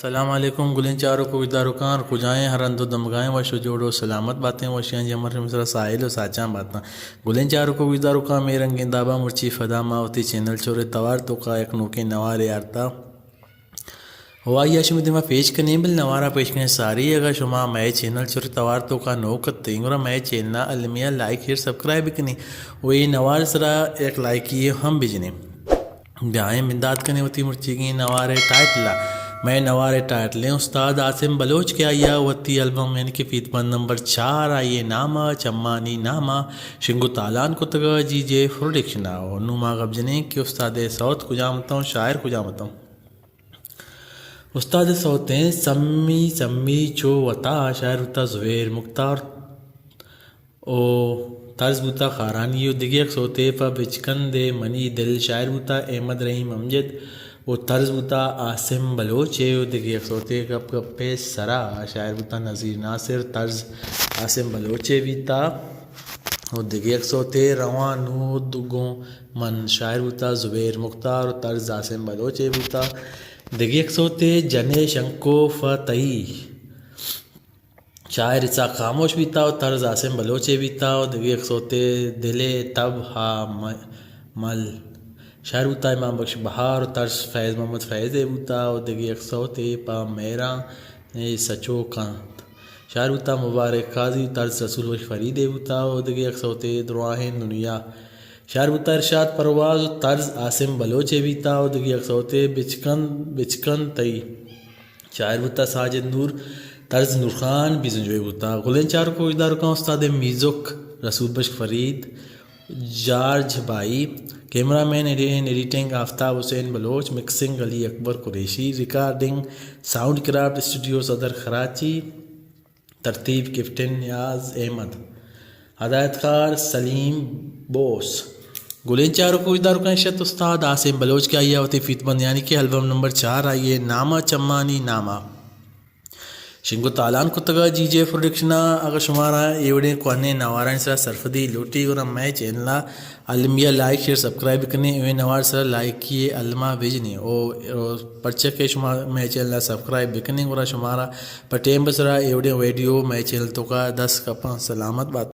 السلام علیکم گلین چاروں کو ادارکان کجائیں ہرند و دمگائیں و شجوڑ و سلامت باتیں وشیاں جمر مصرا ساحل و ساچاں باتاں گلین چاروں کو ادارکان میں رنگین دابا مرچی فدا ماوتی چینل چورے توار تو کا ایک نوکے نوارے آرتا ہوائی آشم دیما پیش کرنے بل نوارا پیش کرنے ساری اگر شما میں چینل چورے توار تو کا نوکت تینگرہ میں چینل علمیہ لائک ہیر سبسکرائب کرنے وہی نوار سرا ایک لائک کیے ہم بجنے بیائیں منداد کرنے ہوتی مرچی کی نوارے ٹائٹلا میں نوارے ٹائٹلیں استاد عاصم بلوچ کے آیا وتی البم یعنی کہ فیت بند نمبر 4 آئیے نامہ چمانی نامہ شنگو تالان کو تگا جی جے پروڈکشنا اور نوما غبجنے کہ استاد صوت کو جامتا ہوں شاعر کو جامتا ہوں استاد صوتیں سمی چو وطا شاعر ہوتا زہیر مختار او طرز بوتا خارانی و دیگی ایک سوتے پا بچکن دے منی دل شاعر بوتا احمد رحیم امجد وہ طرز بوتا عاصم بلوچے و دیگی ایک سوتے گپ گپے سرا شاعر بوتا نظیر ناصر طرز عاصم بلوچے بیتا و دیگی ایک سوتے روان دگوں من شاعر بوتا زبیر مختار و طرز عاصم بلوچے بیتا دیگی ایک سوتے جنے شنکو فتعی شاعر اسا خاموش بیتا و طرز عاصم بلوچے بیتا و دیگی ایک سوتے دل تب ہا مل شاعر بوتا امام بخش بہار و طرز فیض محمد فیض بوتا و دیگی ایک سوتے پا میرا سچو کانت شاعر بوتا مبارک قاضی طرز رسول بخش فرید بوتا و دیگی ایک سوتے درواہن دنیا شاعر بوتا ارشاد پرواز و طرز عاصم بلوچے بیتا و دیگی ایک سوتے بچکن تئی شاعر بوتا ساجد نور طرز نور خان بیزنجوے بوتا گلین چار کو اداروں کا استاد میوزک رسول بخش فرید جارج بھائی camera man editing Aftab Hussain Baloch mixing Ali Akbar Qureshi recording sound craft studio Saddar Karachi ترتیب کیپٹن نیاز احمد ہدایت کار سلیم بوس گلین چاروں کو اداروں کا نشت استاد عاصم بلوچ کے آئیے ہوتی فیت بند یعنی کہ البم نمبر 4 آئیے نامہ چمانی نامہ شنگو تالان کو تگا جی جے پروڈکشنا اگر شمارا ایوڑے کو انہیں نواران سرا سرفدی لوٹی اور میں چینلا علمیہ لائک شیئر سبسکرائب کرنے ایویں نوار سرا لائک کیے علمہ بھیجنے اور پرچہ کے شما میں چینلا سبسکرائب بکنے اور شمارا پٹیم بسرا ایوڑے ویڈیو میں چینل تو کا 10 کپاں سلامت بات